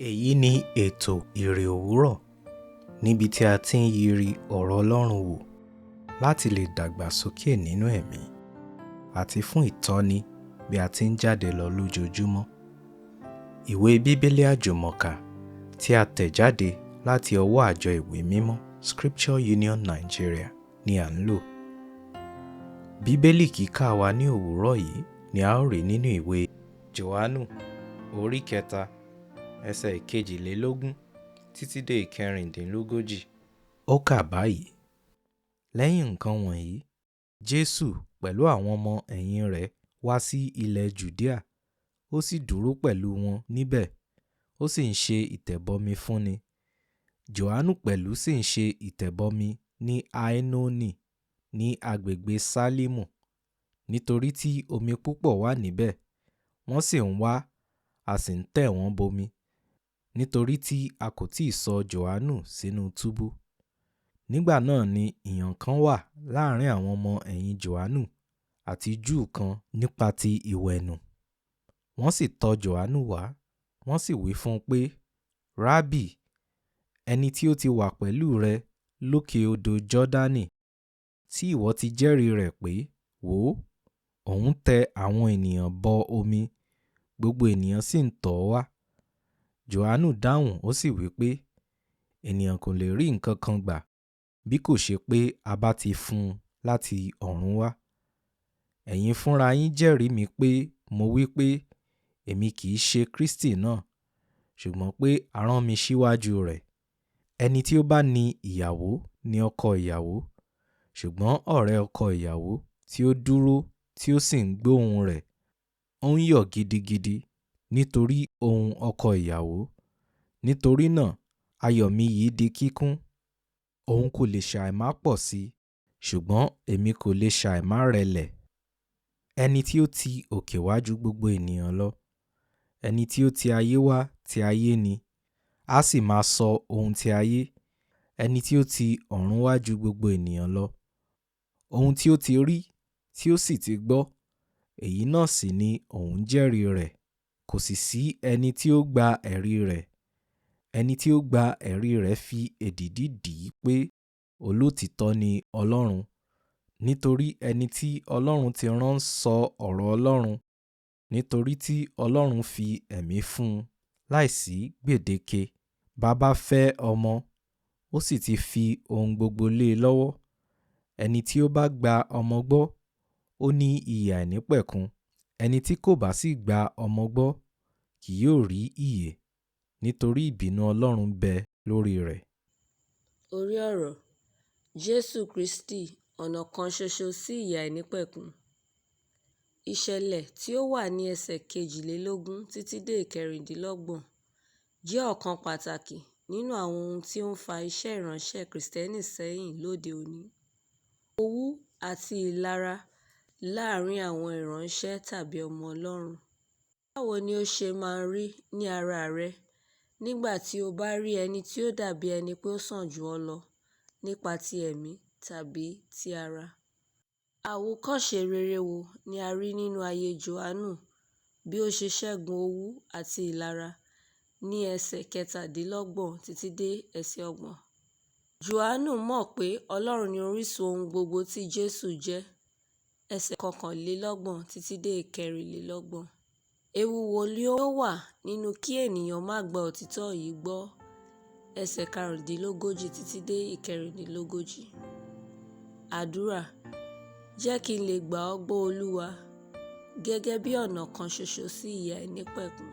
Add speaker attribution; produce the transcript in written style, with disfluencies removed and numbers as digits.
Speaker 1: Èyí ni ètò Iri Owuro, níbi tí a ti ń yiri ọ̀rọ̀ Ọlọ́run wò láti lè dàgbà sókè nínú ẹ̀mí àti fún ìtọ́ni bí a ti ń jáde lọ lójoojúmọ́. Ìwé Bíbélì Àjùmọ tí a tẹ̀ jáde láti ọwọ́ àjọ ìwé mímọ́ Scripture Union Nigeria ni à ń lò. Bíbélì kíkà wa ní òwúrọ̀ yìí ni a ó rí nínú ìwé Jòhánù orí 3 ẹsẹ̀ 22 títí dé 24. Ó kà báyìí: lẹ́yìn nǹkan wọ̀nyí, Jesu pẹ̀lú àwọn ọmọ ẹ̀yìn rẹ̀ wá sí ilẹ̀ Jùdíà, ó sì dúró pẹ̀lú wọn níbẹ̀, ó sì ń ṣe ìtẹ̀bọmi fúnni. Jòhánù pẹ̀lú sì ń ṣe ìtẹ̀bọmi ní Ainoni ní agbègbè Sálímù, nítorí tí omi púpọ̀ wà níbẹ̀, wọ́n sì ń wá, a sì ń tẹ̀ wọ́n bomi, nítorí tí a kò tíì sọ Jòhánù sínú túbú. Nígbà náà ni ìyàn kan wà láàrin àwọn ọmọ ẹ̀yìn Jòhánù àti Júù kan nípa ti ìwẹ̀nù. Wọ́n sì tọ̀ Jòhánù wá, wọ́n sì wí fún un pé, Rábì, ẹni tí ó ti wà pẹ̀lú rẹ lókè odò Jọ́dánì, tí ìwọ ti jẹ́rìí rẹ̀ pé, wò ó, òun tẹ àwọn ènìyàn bọ omi, gbogbo ènìyàn sì ń tọ̀ ọ́ wá. Jòhánù dáhùn ó sì wí pé, ènìyàn kò lè rí nǹkan kan gbà bí kò ṣe pé a bá ti fún un láti ọ̀run wá. Ẹ̀yin fúnra yín jẹ́rìí mi pé mo wí pé èmi kì í ṣe Kristi náà, ṣùgbọ́n pé a rán mi síwájú rẹ̀. Ẹni tí ó bá ní ìyàwó ni ọkọ ìyàwó, ṣùgbọ́n ọ̀rẹ́ ọkọ ìyàwó tí ó dúró tí ó sì ń gbóhùn rẹ̀, ó ń yọ̀ gidigidi nítorí ohùn ọkọ ìyàwó. Nítorí náà ayọ̀ mi yìí di kíkún. Òun kò lè ṣàìmá pọ̀ sí i, ṣùgbọ́n èmi kò lè ṣàìmá rẹlẹ̀. Ẹni tí ó ti òkè wá ju gbogbo ènìyàn lọ, ẹni tí ó ti ayé wá ti ayé ni, a sì máa sọ ohun ti ayé. Ẹni tí ó ti ọ̀run wá ju gbogbo ènìyàn lọ, ohun tí ó ti rí tí ó sì ti gbọ́, èyí náà sì ni òun jẹ́rìí rẹ̀, kò sì sí ẹni tí ó gba ẹ̀rí rẹ̀. Ẹni tí ó gba ẹ̀rí rẹ̀ fi èdìdì dì í pé olóòtítọ́ ni Ọlọ́run, nítorí ẹni tí Ọlọ́run ti rán sọ ọ̀rọ̀ Ọlọ́run, nítorí tí Ọlọ́run fi ẹ̀mí fún un láìsí gbèdéke. Baba fẹ́ ọmọ, ó sì ti fi ohun gbogbo lé e lọ́wọ́. Ẹni tí ó bá gba ọmọ gbọ́, ó ní ìyè àìnípẹ̀kun. Ẹni tí kò bá sì gba ọmọ gbọ́ kì yóò rí ìyè, nítorí ìbínú Ọlọ́run bẹ lórí rẹ̀.
Speaker 2: Orí ọ̀rọ̀ Jesu Kristi, ọ̀nà kan ṣoṣo sí ìyè àìnípẹ̀kun. Ìṣẹ̀lẹ̀ tí ó wà ní ẹsẹ̀ 22 títí dé 26 jẹ́ ọ̀kan pàtàkì nínú àwọn ohun tí ó ń fa iṣẹ́ ìránṣẹ́ Kristẹni sẹ́yìn lóde òní. Owú àti ìlara láàrin àwọn ìránṣẹ́ tàbí ọmọ Ọlọ́run. Báwo ni ó ṣe máa ń rí ní ara rẹ nígbà tí o bá rí ẹni tí ó dàbí ẹni pé ó sàn jù ọ́ lọ nípa ti ẹ̀mí tàbí ti ara? Àwòkọ́ṣe rere wo ni a rí nínú ayé Jòhánù bí ó ṣe ṣẹ́gun owú àti ìlara ní ẹsẹ̀ 27 títí dé ẹsẹ̀ 30? Jòhánù mọ̀ pé Ọlọ́run ni orísun ohun gbogbo tí Jesu jẹ́. Ẹsẹ̀ 21 títí dé 24. Ewu wo ni ó wà nínú kí ènìyàn má gba òtítọ́ yìí gbọ́? Ẹsẹ̀ 35 títí dé 36. Àdúrà: jẹ́ kí n lè gbà ọ́ gbọ́ Olúwa, gẹ́gẹ́ bí ọ̀nà kan ṣoṣo sí ìyè àìnípẹ̀kun.